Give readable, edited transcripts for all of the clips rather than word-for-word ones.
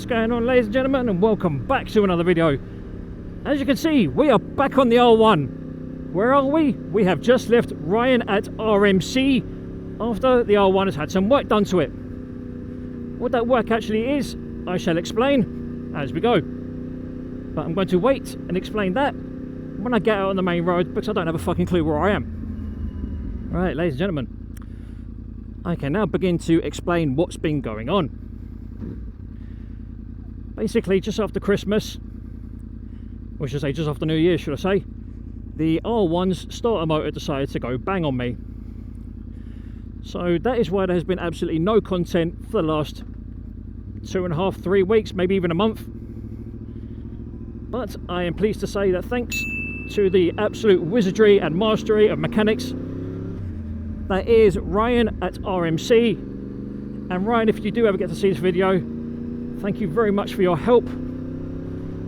going on, ladies and gentlemen, and welcome back to another video. As you can see, we are back on the R1. Where are we? We have just left Ryan at RMC after the R1 has had some work done to it. What that work actually is, I shall explain as we go. But I'm going to wait and explain that when I get out on the main road, because I don't have a fucking clue where I am. Right, ladies and gentlemen, I can now begin to explain what's been going on. Basically, just after Christmas, or should I say just after New Year, should I say, the R1's starter motor decided to go bang on me. So that is why there has been absolutely no content for the last 2.5, 3 weeks, maybe even a month. But I am pleased to say that thanks to the absolute wizardry and mastery of mechanics, that is Ryan at RMC. And Ryan, if you do ever get to see this video, thank you very much for your help.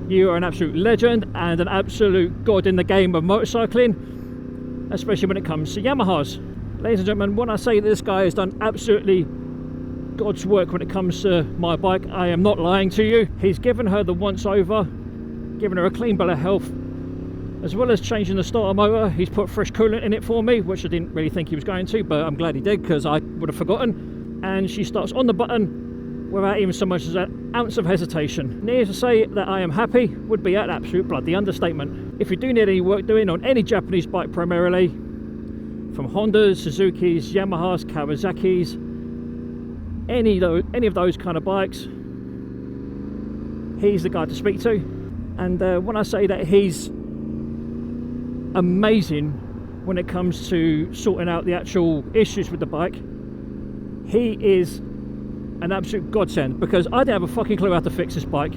You are an absolute legend and an absolute god in the game of motorcycling, especially when it comes to Yamahas. Ladies and gentlemen, when I say that this guy has done absolutely God's work when it comes to my bike, I am not lying to you. He's given her the once over, given her a clean bill of health, as well as changing the starter motor. He's put fresh coolant in it for me, which I didn't really think he was going to, but I'm glad he did, because I would have forgotten. And she starts on the button without even so much as an ounce of hesitation. Near to say that I am happy would be an absolute bloody understatement. If you do need any work doing on any Japanese bike primarily, from Hondas, Suzuki's, Yamahas, Kawasaki's, any of those kind of bikes, he's the guy to speak to. And when I say that he's amazing when it comes to sorting out the actual issues with the bike, he is an absolute godsend, because I didn't have a fucking clue how to fix this bike.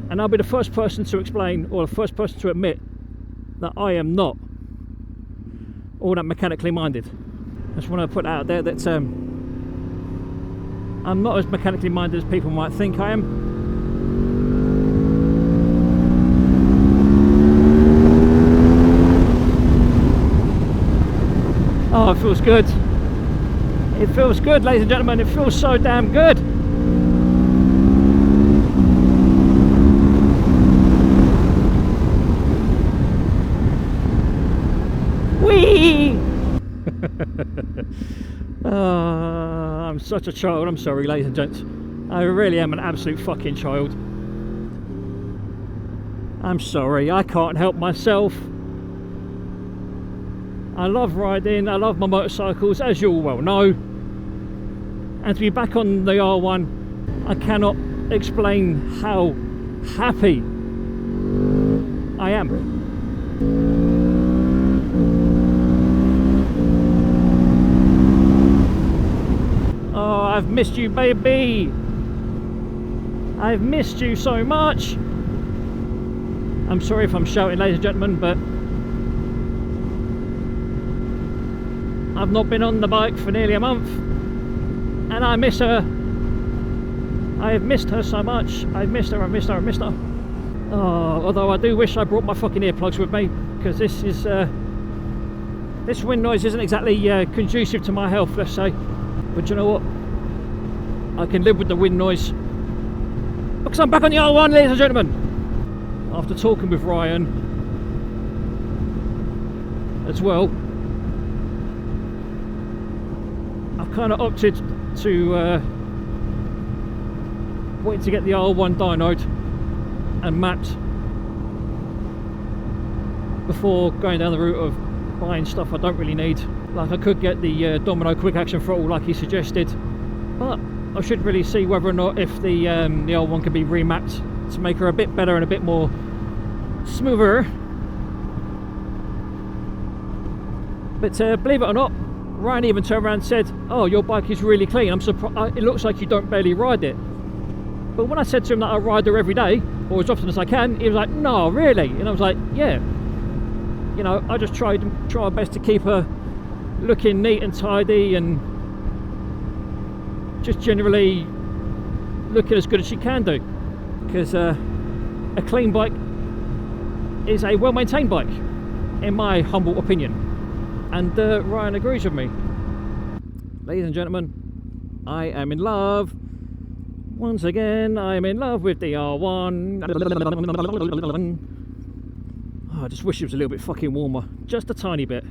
And I'll be the first person to explain, or the first person to admit, that I am not all that mechanically minded. I just want to put out there that I'm not as mechanically minded as people might think I am. Oh, it feels good. It feels good, ladies and gentlemen. It feels so damn good. Whee! I'm such a child. I'm sorry, ladies and gents. I really am an absolute fucking child. I'm sorry. I can't help myself. I love riding. I love my motorcycles, as you all well know. And to be back on the R1, I cannot explain how happy I am. Oh, I've missed you, baby. I've missed you so much. I'm sorry if I'm shouting, ladies and gentlemen, but I've not been on the bike for nearly a month, and I miss her. I have missed her so much. I've missed her, I've missed her, I've missed her. Oh, although I do wish I brought my fucking earplugs with me, because this is this wind noise isn't exactly conducive to my health, let's say. But you know what? I can live with the wind noise, because I'm back on the R1, ladies and gentlemen. After talking with Ryan as well, I've kind of opted to wait to get the R1 dynoed and mapped before going down the route of buying stuff I don't really need. Like, I could get the Domino quick action throttle like he suggested, but I should really see whether or not if the R1 can be remapped to make her a bit better and a bit more smoother. But believe it or not, Ryan even turned around and said, "Oh, your bike is really clean. I'm surprised. It looks like you don't barely ride it." But when I said to him that I ride her every day, or as often as I can, he was like, "No, really?" And I was like, "Yeah. You know, I just try my best to keep her looking neat and tidy, and just generally looking as good as she can do, because a clean bike is a well-maintained bike, in my humble opinion." And Ryan agrees with me. Ladies and gentlemen, I am in love Once again, I am in love with the R1. Oh, I just wish it was a little bit fucking warmer. Just a tiny bit.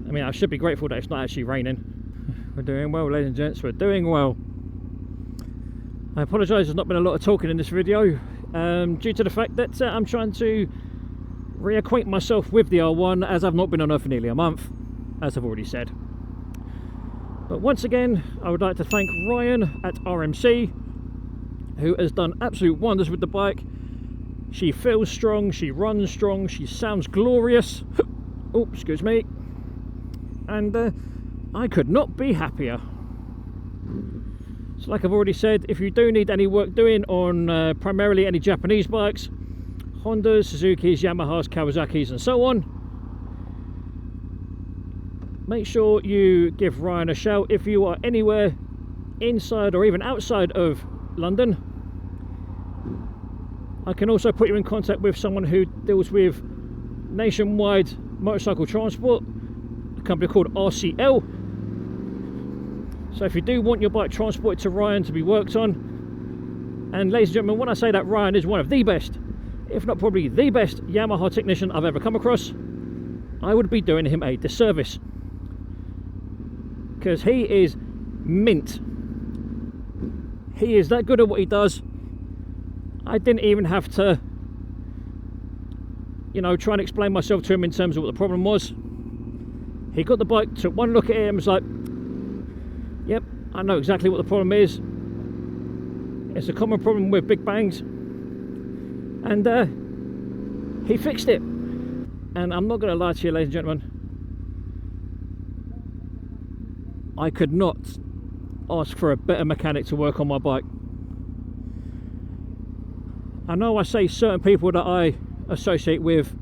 I mean, I should be grateful that it's not actually raining. We're doing well, ladies and gents, we're doing well. I apologise, there's not been a lot of talking in this video, due to the fact that I'm trying to reacquaint myself with the R1, as I've not been on her for nearly a month, as I've already said. But once again, I would like to thank Ryan at RMC, who has done absolute wonders with the bike. She feels strong, she runs strong, she sounds glorious. Oh, excuse me. And I could not be happier. So like I've already said, if you do need any work doing on primarily any Japanese bikes, Hondas, Suzukis, Yamahas, Kawasaki's and so on, make sure you give Ryan a shout if you are anywhere inside or even outside of London. I can also put you in contact with someone who deals with nationwide motorcycle transport, a company called RCL. So if you do want your bike transported to Ryan to be worked on, and ladies and gentlemen, when I say that, Ryan is one of the best, if not probably the best Yamaha technician I've ever come across, I would be doing him a disservice, because he is mint. He is that good at what he does. I didn't even have to, you know, try and explain myself to him in terms of what the problem was. He got the bike, took one look at it and was like, yep, I know exactly what the problem is. It's a common problem with big bangs. And he fixed it. And I'm not going to lie to you, ladies and gentlemen, I could not ask for a better mechanic to work on my bike. I know I say certain people that I associate with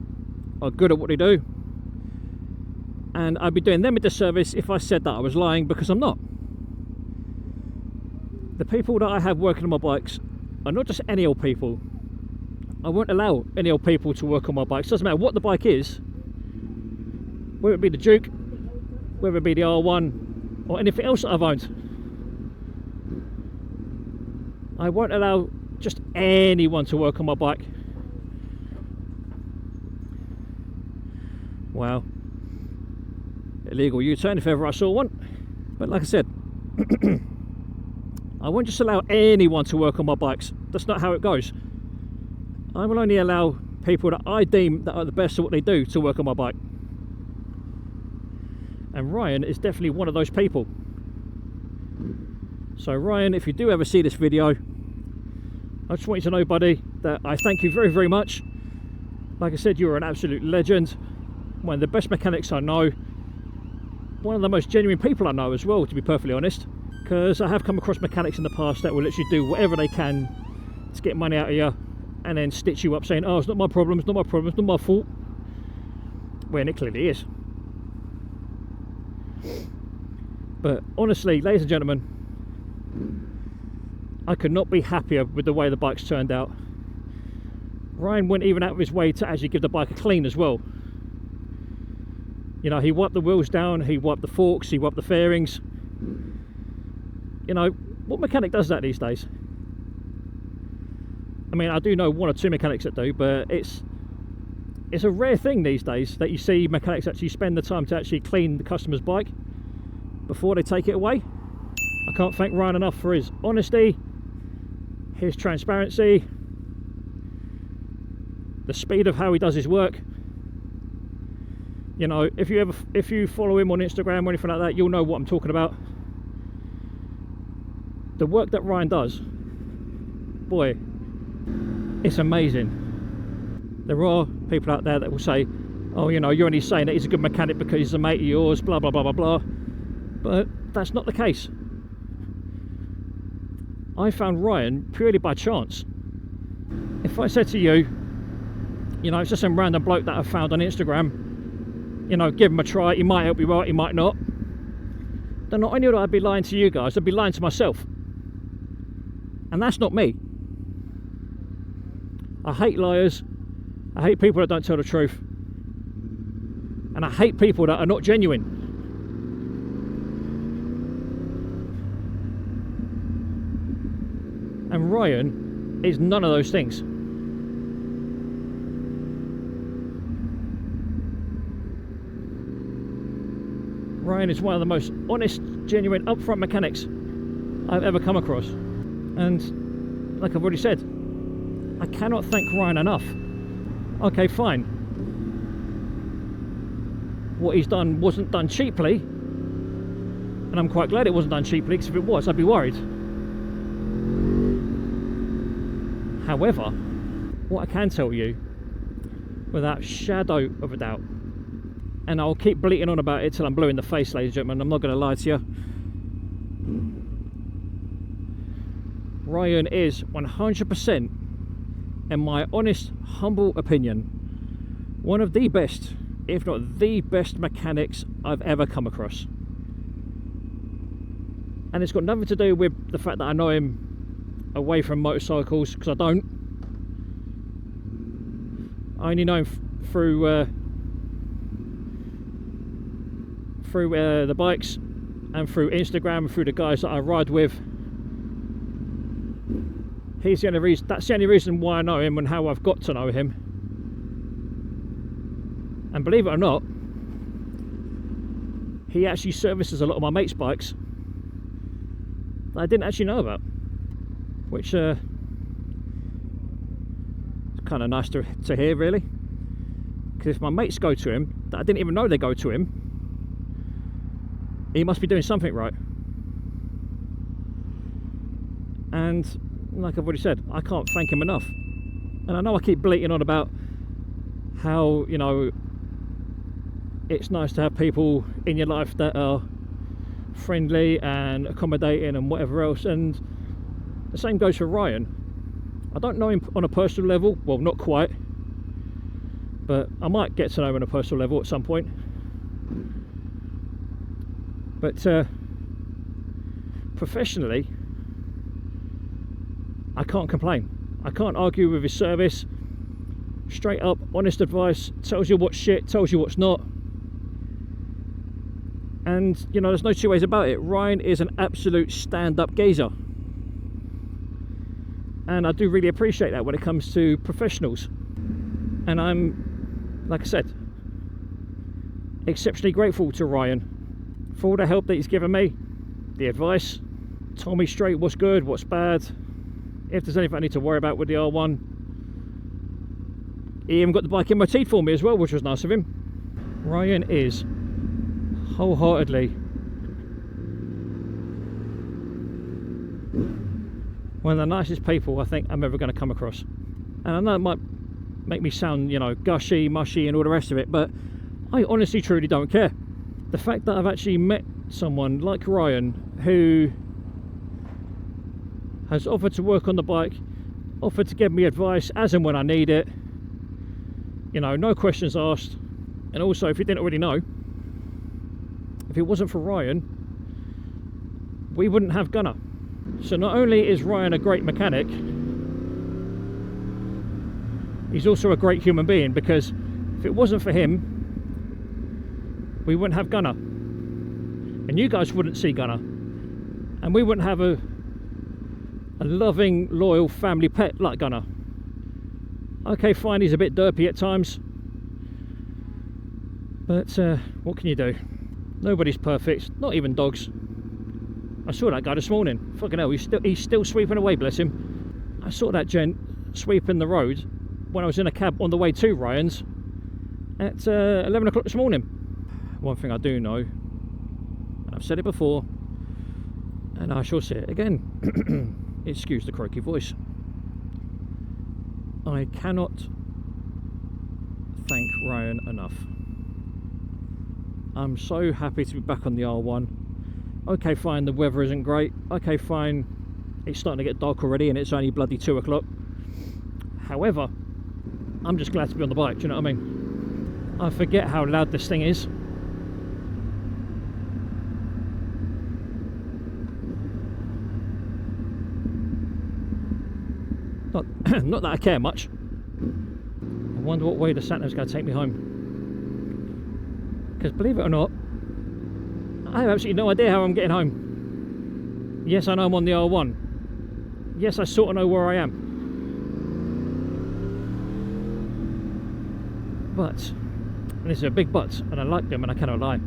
are good at what they do, and I'd be doing them a disservice if I said that I was lying, because I'm not. The people that I have working on my bikes are not just any old people. I won't allow any old people to work on my bikes. Doesn't matter what the bike is, whether it be the Duke, whether it be the R1 or anything else that I've owned. I won't allow just anyone to work on my bike. Wow. Illegal U-turn if ever I saw one. But like I said, I won't just allow anyone to work on my bikes. That's not how it goes. I will only allow people that I deem that are the best at what they do to work on my bike. And Ryan is definitely one of those people. So Ryan, if you do ever see this video, I just want you to know, buddy, that I thank you very, very much. Like I said, you're an absolute legend. One of the best mechanics I know. One of the most genuine people I know as well, to be perfectly honest. Because I have come across mechanics in the past that will literally do whatever they can to get money out of you, and then stitch you up saying, oh, it's not my problem, it's not my problem, it's not my fault, when it clearly is. But honestly, ladies and gentlemen, I could not be happier with the way the bike's turned out. Ryan went even out of his way to actually give the bike a clean as well. You know, he wiped the wheels down, he wiped the forks, he wiped the fairings. You know, what mechanic does that these days? I mean, I do know one or two mechanics that do, but it's a rare thing these days that you see mechanics actually spend the time to actually clean the customer's bike before they take it away. I can't thank Ryan enough for his honesty, his transparency, the speed of how he does his work. You know, if you follow him on Instagram or anything like that, you'll know what I'm talking about. The work that Ryan does, boy, it's amazing. There are people out there that will say, oh, you know, you're only saying that he's a good mechanic because he's a mate of yours, blah, blah, blah, blah, blah. But that's not the case. I found Ryan purely by chance. If I said to you, you know, it's just some random bloke that I found on Instagram, you know, give him a try, he might help you out, he might not, then not only would I be lying to you guys, I'd be lying to myself. And that's not me. I hate liars. I hate people that don't tell the truth. And I hate people that are not genuine. And Ryan is none of those things. Ryan is one of the most honest, genuine, upfront mechanics I've ever come across. And like I've already said, I cannot thank Ryan enough. Okay, fine. What he's done wasn't done cheaply, and I'm quite glad it wasn't done cheaply, because if it was, I'd be worried. However, what I can tell you, without shadow of a doubt, and I'll keep bleating on about it till I'm blue in the face, ladies and gentlemen, I'm not going to lie to you, Ryan is 100%, in my honest, humble opinion, one of the best, if not the best mechanics I've ever come across. And it's got nothing to do with the fact that I know him away from motorcycles, because I don't. I only know him through the bikes and through Instagram and through the guys that I ride with. He's the only reason, that's the only reason why I know him and how I've got to know him. And believe it or not, he actually services a lot of my mates' bikes that I didn't actually know about, which is kind of nice to hear, really. Because if my mates go to him that I didn't even know they go to him, he must be doing something right. And like I've already said, I can't thank him enough. And I know I keep bleating on about how, you know, it's nice to have people in your life that are friendly and accommodating and whatever else, and the same goes for Ryan. I don't know him on a personal level, well, not quite, but I might get to know him on a personal level at some point. But professionally, I can't complain. I can't argue with his service. Straight up, honest advice, tells you what's shit, tells you what's not. And, you know, there's no two ways about it. Ryan is an absolute stand-up geezer. And I do really appreciate that when it comes to professionals. And I'm, like I said, exceptionally grateful to Ryan for all the help that he's given me, the advice, told me straight what's good, what's bad, if there's anything I need to worry about with the R1. He even got the bike MOT for me as well, which was nice of him. Ryan is wholeheartedly one of the nicest people I think I'm ever going to come across. And I know it might make me sound, you know, gushy, mushy and all the rest of it, but I honestly truly don't care. The fact that I've actually met someone like Ryan who has offered to work on the bike, offered to give me advice as and when I need it, you know, no questions asked. And also, if you didn't already know, if it wasn't for Ryan, we wouldn't have Gunner. So not only is Ryan a great mechanic, he's also a great human being, because if it wasn't for him, we wouldn't have Gunner, and you guys wouldn't see Gunner, and we wouldn't have a loving, loyal family pet like Gunner. Okay, fine, he's a bit derpy at times, but what can you do? Nobody's perfect, not even dogs. I saw that guy this morning. Fucking hell, he's still sweeping away, bless him. I saw that gent sweeping the road when I was in a cab on the way to Ryan's at 11 o'clock this morning. One thing I do know, and I've said it before, and I shall say it again, excuse the croaky voice, I cannot thank Ryan enough. I'm so happy to be back on the R1. Okay, fine, the weather isn't great. Okay, fine, it's starting to get dark already and it's only bloody 2 o'clock. However, I'm just glad to be on the bike, do you know what I mean? I forget how loud this thing is. Not that I care much. I wonder what way the sat-nav's going to take me home. Because believe it or not, I have absolutely no idea how I'm getting home. Yes, I know I'm on the R1, yes, I sort of know where I am. But, and this is a big but, and I like them and I cannot lie.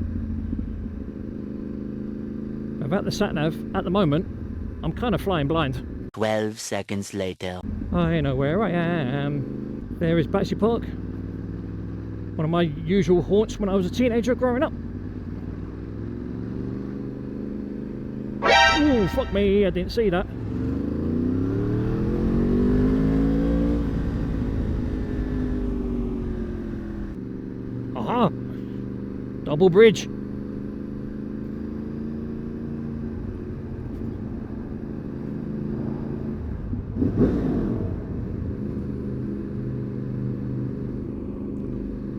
About the sat-nav, at the moment, I'm kind of flying blind. 12 seconds later. I know where I am. There is Battersea Park. One of my usual haunts when I was a teenager growing up. Ooh, fuck me, I didn't see that. Aha! Double bridge.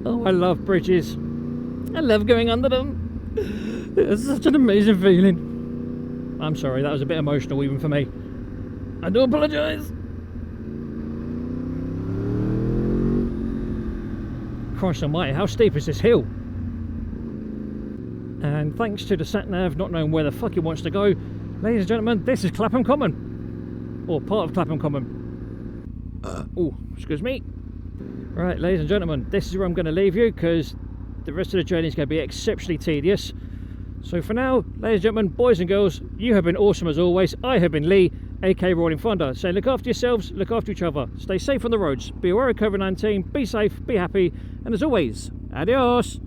Oh, I love bridges. I love going under them. It's such an amazing feeling. I'm sorry, that was a bit emotional even for me. I do apologise. Christ almighty, how steep is this hill? And thanks to the sat-nav not knowing where the fuck it wants to go, ladies and gentlemen, this is Clapham Common. Or part of Clapham Common. Oh, excuse me. Right, ladies and gentlemen, this is where I'm going to leave you because the rest of the journey is going to be exceptionally tedious. So for now, ladies and gentlemen, boys and girls, you have been awesome as always. I have been Lee, aka Rollin Thunder. So look after yourselves, look after each other. Stay safe on the roads. Be aware of COVID-19, be safe, be happy, and as always, adios.